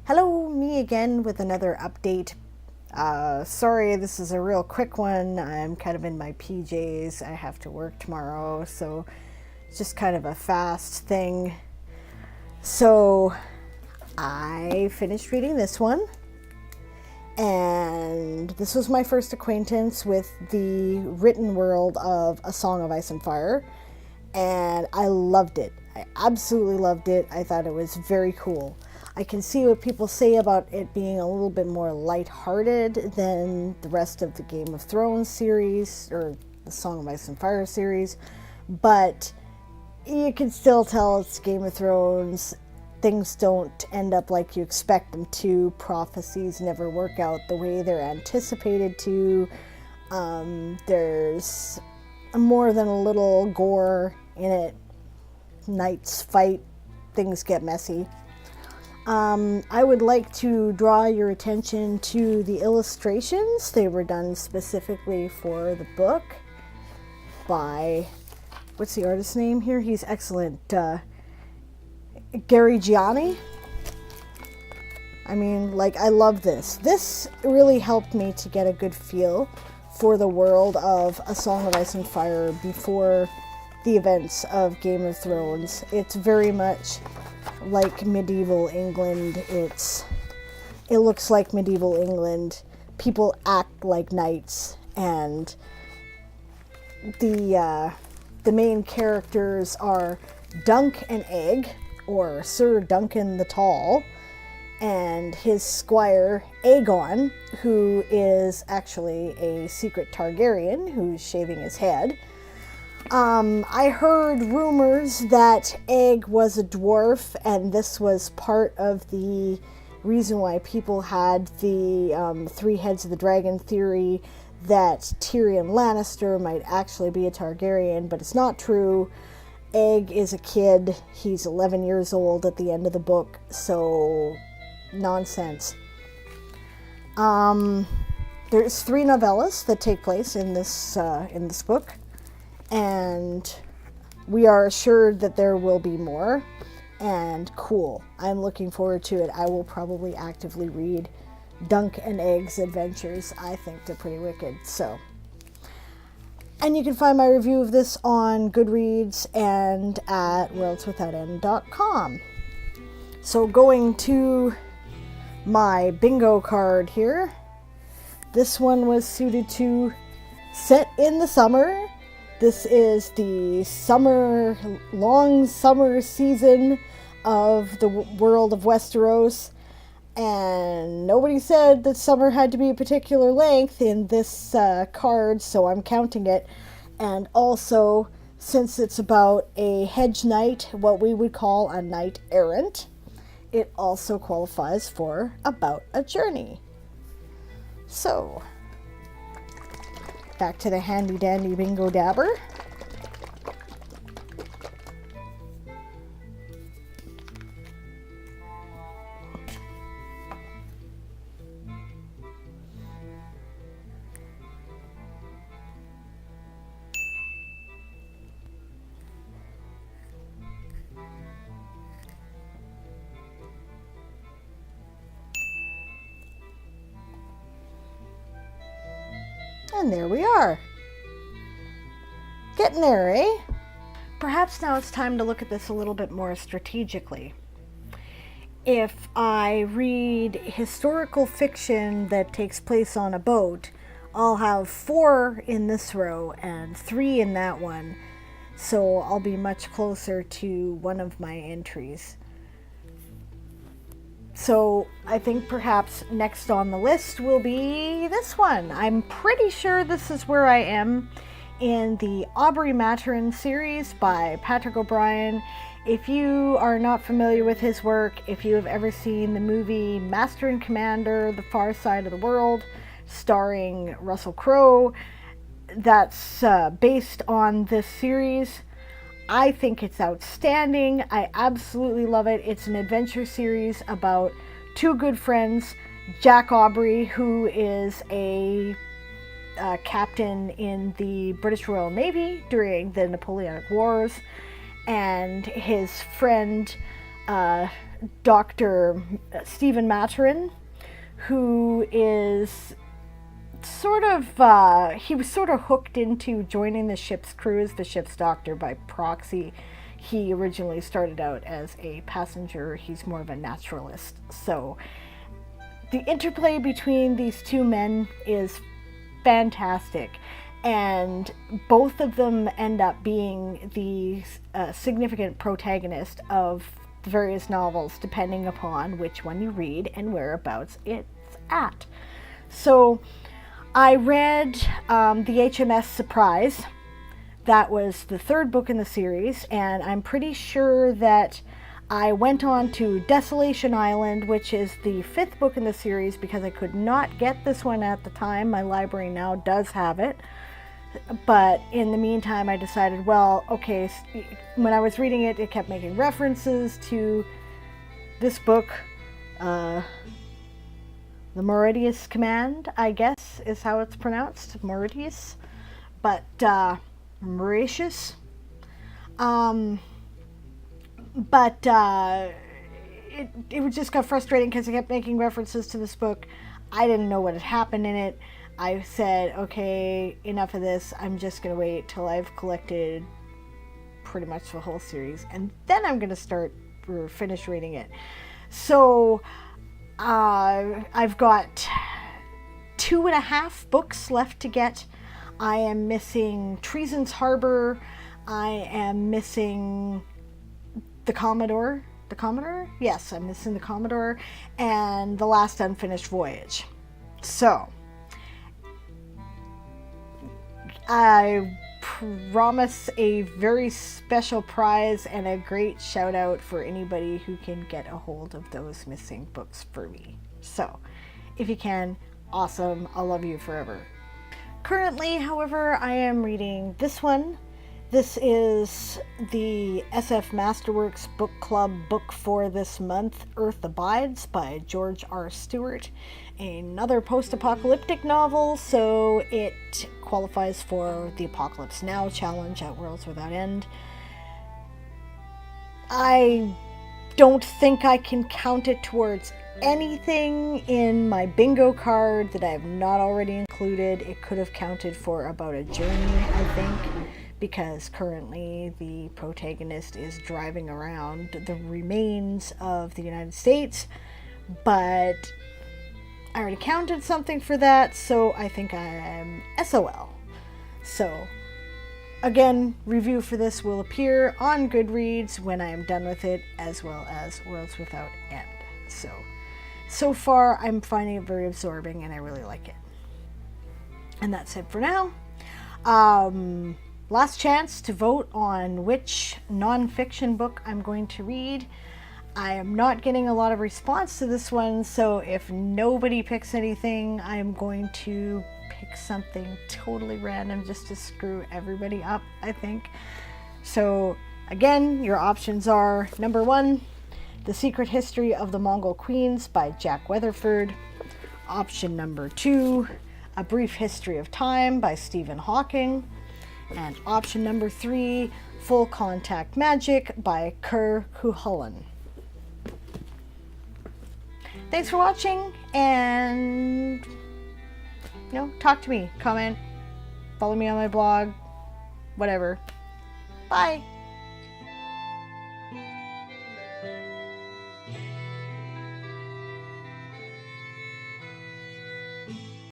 Hello, me again with another update. Sorry, this is a real quick one. I'm kind of in my PJs. I have to work tomorrow, so it's just kind of a fast thing. So I finished reading this one, and this was my first acquaintance with the written world of A Song of Ice and Fire, and I loved it. I absolutely loved it. I thought it was very cool. I can see what people say about it being a little bit more lighthearted than the rest of the Game of Thrones series or the Song of Ice and Fire series, but you can still tell it's Game of Thrones. Things don't end up like you expect them to. Prophecies never work out the way they're anticipated to. There's more than a little gore in it. Knights fight, things get messy. I would like to draw your attention to the illustrations. They were done specifically for the book by, what's the artist's name here? He's excellent. Gary Gianni. I mean, I love this. This really helped me to get a good feel for the world of A Song of Ice and Fire before the events of Game of Thrones. It's very much like medieval England. It looks like medieval England. People act like knights, and the main characters are Dunk and Egg, or Sir Duncan the Tall, and his squire Aegon, who is actually a secret Targaryen who's shaving his head. I heard rumors that Egg was a dwarf, and this was part of the reason why people had the three heads of the dragon theory, that Tyrion Lannister might actually be a Targaryen, but it's not true. Egg is a kid. He's 11 years old at the end of the book, so nonsense. There's 3 novellas that take place in this book, and we are assured that there will be more, and cool. I'm looking forward to it. I will probably actively read Dunk and Egg's adventures. I think they're pretty wicked, so. And you can find my review of this on Goodreads and at worldswithoutend.com. So going to my bingo card here. This one was suited to set in the summer. This is the long summer season of the world of Westeros, and nobody said that summer had to be a particular length in this card, so I'm counting it. And also, since it's about a hedge knight, what we would call a knight errant, it also qualifies for About a Journey. So, back to the handy dandy bingo dabber. And there we are. Getting there, eh? Perhaps now it's time to look at this a little bit more strategically. If I read historical fiction that takes place on a boat, I'll have 4 in this row and 3 in that one, so I'll be much closer to one of my entries. So I think perhaps next on the list will be this one. I'm pretty sure this is where I am in the Aubrey Maturin series by Patrick O'Brian. If you are not familiar with his work, if you have ever seen the movie Master and Commander, The Far Side of the World, starring Russell Crowe, that's based on this series. I think it's outstanding. I absolutely love it. It's an adventure series about 2 good friends, Jack Aubrey, who is a captain in the British Royal Navy during the Napoleonic Wars, and his friend Dr. Stephen Maturin, who is sort of, he was sort of hooked into joining the ship's crew as the ship's doctor by proxy. He originally started out as a passenger. He's more of a naturalist. So the interplay between these two men is fantastic. And both of them end up being the significant protagonist of the various novels, depending upon which one you read and whereabouts it's at. So I read the HMS Surprise. That was the third book in the series, and I'm pretty sure that I went on to Desolation Island, which is the fifth book in the series, because I could not get this one at the time. My library now does have it. But in the meantime, I decided, well, okay, when I was reading it, it kept making references to this book, the Mauritius Command, I guess, is how it's pronounced, Mauritius, but Mauritius. It just got frustrating because it kept making references to this book. I didn't know what had happened in it. I said, okay, enough of this. I'm just going to wait till I've collected pretty much the whole series, and then I'm going to start or finish reading it. So I've got 2.5 books left to get. I am missing Treason's Harbor. I am missing the Commodore. The Commodore? Yes, I'm missing the Commodore and The Last Unfinished Voyage. So I promise a very special prize and a great shout out for anybody who can get a hold of those missing books for me. So if you can, awesome. I'll love you forever. Currently, however, I am reading this one. This is the SF Masterworks Book Club book for this month, Earth Abides by George R. Stewart. Another post-apocalyptic novel, so it qualifies for the Apocalypse Now challenge at Worlds Without End. I don't think I can count it towards anything in my bingo card that I have not already included. It could have counted for about a journey, I think, because currently the protagonist is driving around the remains of the United States, but I already counted something for that, so I think I'm SOL. So again, review for this will appear on Goodreads when I am done with it, as well as Worlds Without End. So far I'm finding it very absorbing and I really like it. And that's it for now. Last chance to vote on which nonfiction book I'm going to read. I am not getting a lot of response to this one, so if nobody picks anything, I'm going to pick something totally random just to screw everybody up, I think. So again, your options are number 1, The Secret History of the Mongol Queens by Jack Weatherford. Option number 2, A Brief History of Time by Stephen Hawking. And option number 3, Full Contact Magick by Kerr Cuhulain. Thanks for watching, and talk to me, comment, follow me on my blog, whatever. Bye.